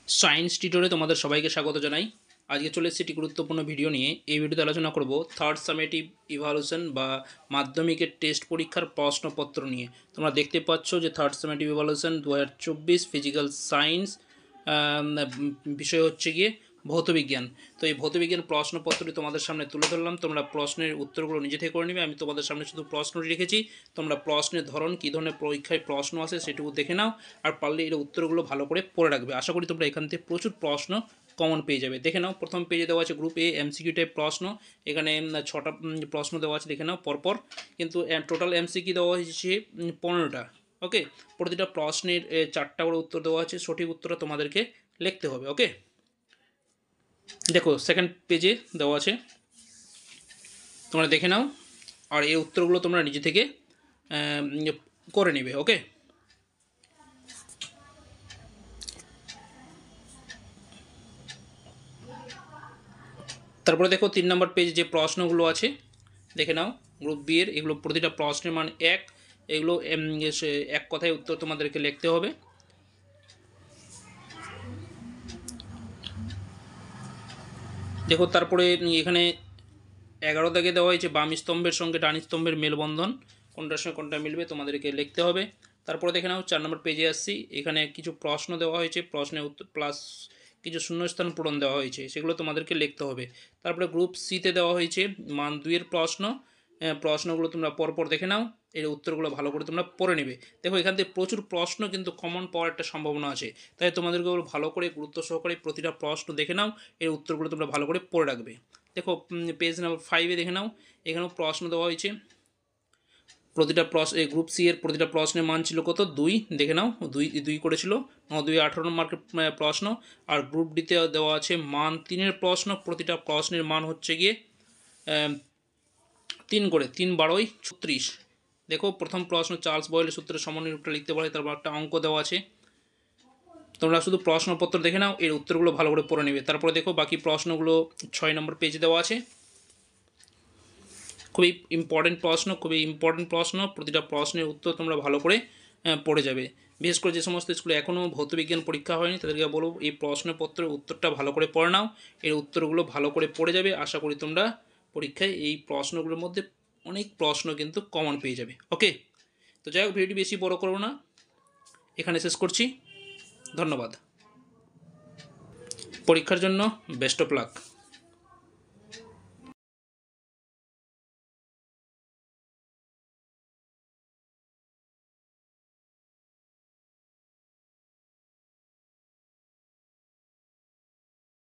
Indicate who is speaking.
Speaker 1: Science টিউটোরে তোমাদের সবাইকে স্বাগত জানাই। আজকে চলে এসেছি একটি গুরুত্বপূর্ণ ভিডিও নিয়ে। এই ভিডিওতে আলোচনা করব থার্ড সামেটিভ ইভালুশন বা মাধ্যমিকের টেস্ট পরীক্ষার প্রশ্নপত্র নিয়ে। তোমরা দেখতে পাচ্ছ যে থার্ড সামেটিভ ইভালুশন 2024 ফিজিক্যাল সায়েন্স বিষয় হচ্ছে গিয়ে ভৌতবিজ্ঞান। তো এই ভৌতবিজ্ঞান প্রশ্নপত্রটি তোমাদের সামনে তুলে ধরলাম। তোমরা প্রশ্নের উত্তরগুলো নিজে থেকে করে নেবে। আমি তোমাদের সামনে শুধু প্রশ্নটি রেখেছি। তোমরা প্রশ্নের ধরন কী ধরনের পরীক্ষায় প্রশ্ন আসে সেটুকু দেখে নাও, আর পারলে এর উত্তরগুলো ভালো করে পড়ে রাখবে। আশা করি তোমরা এখান থেকে প্রচুর প্রশ্ন কমন পেয়ে যাবে। দেখে নাও, প্রথম পেজে দেওয়া আছে গ্রুপ এ এমসিকিউ টাইপ প্রশ্ন। এখানে 6টা প্রশ্ন দেওয়া আছে, দেখে নাও পরপর। কিন্তু টোটাল এমসিকিউ দেওয়া হয়েছে 15টা। ওকে, প্রতিটা প্রশ্নের 4টা করে উত্তর দেওয়া আছে। সঠিক উত্তরটা তোমাদেরকে লিখতে হবে। ওকে, দেখো সেকেন্ড পেজে দেওয়া আছে, তোমরা দেখে নাও, আর এই উত্তরগুলো তোমরা নিজে থেকে করে নেবে। ওকে, তারপরে দেখো 3 নম্বর পেজে যে প্রশ্নগুলো আছে দেখে নাও, গ্রুপ বি এর। এগুলো প্রতিটা প্রশ্নের মান 1। এগুলো এক কথায় উত্তর তোমাদেরকে লিখতে হবে। দেখো তারপরে এখানে 11 দাগে দেওয়া হয়েছে বাম স্তম্ভের সঙ্গে ডান স্তম্ভের মেলবন্ধন, কোনটার সঙ্গে কোনটা মিলবে তোমাদেরকে লিখতে হবে। তারপরে দেখে নাও 4 নম্বর পেজে আসছি। এখানে কিছু প্রশ্ন দেওয়া হয়েছে, প্রশ্নের উত্তর প্লাস কিছু শূন্যস্থান পূরণ দেওয়া হয়েছে, সেগুলো তোমাদেরকে লিখতে হবে। তারপরে গ্রুপ সিতে দেওয়া হয়েছে মান 2 এর প্রশ্ন। প্রশ্নগুলো তোমরা পরপর দেখে নাও, এর উত্তরগুলো ভালো করে তোমরা পড়ে নেবে। দেখো এখান থেকে প্রচুর প্রশ্ন কিন্তু কমন পাওয়ার একটা সম্ভাবনা আছে, তাই তোমাদেরকে ভালো করে গুরুত্ব সহকারে প্রতিটা প্রশ্ন দেখে নাও, এর উত্তরগুলো তোমরা ভালো করে পড়ে রাখবে। দেখো পেজ নাম্বার 5-এ দেখে নাও, এখানেও প্রশ্ন দেওয়া হয়েছে। প্রতিটা গ্রুপ সি এর প্রতিটা প্রশ্নের মান ছিল কত? 2। দেখে নাও, 2 করেছিল। 9 18 মার্কের প্রশ্ন। আর গ্রুপ ডিতে দেওয়া আছে মান 3-এর প্রশ্ন। প্রতিটা প্রশ্নের মান হচ্ছে গিয়ে 3 করে, 3 12 36। দেখো প্রথম প্রশ্ন চার্লস বয়েলের সূত্রের সমন্বয় রূপটা লিখতে পারে, তারপর একটা অঙ্ক দেওয়া আছে। তোমরা শুধু প্রশ্নপত্র দেখে নাও, এর উত্তরগুলো ভালো করে পড়ে নেবে। তারপরে দেখো বাকি প্রশ্নগুলো 6 নম্বর পেজে দেওয়া আছে। খুবই ইম্পর্টেন্ট প্রশ্ন। প্রতিটা প্রশ্নের উত্তর তোমরা ভালো করে পড়ে যাবে। বিশেষ করে যে সমস্ত স্কুলে এখনও ভৌতবিজ্ঞান পরীক্ষা হয়নি তাদেরকে বলব এই প্রশ্নপত্রের উত্তরটা ভালো করে পড়ে নাও, এর উত্তরগুলো ভালো করে পড়ে যাবে। আশা করি তোমরা পরীক্ষায় এই প্রশ্নগুলোর মধ্যে অনেক প্রশ্ন কিন্তু কমন পেয়ে যাবে। ওকে, তো যাই হোক, ভিডিওটি বেশি বড় করবো না, এখানে শেষ করছি। ধন্যবাদ। পরীক্ষার জন্য বেস্ট অফ লাক।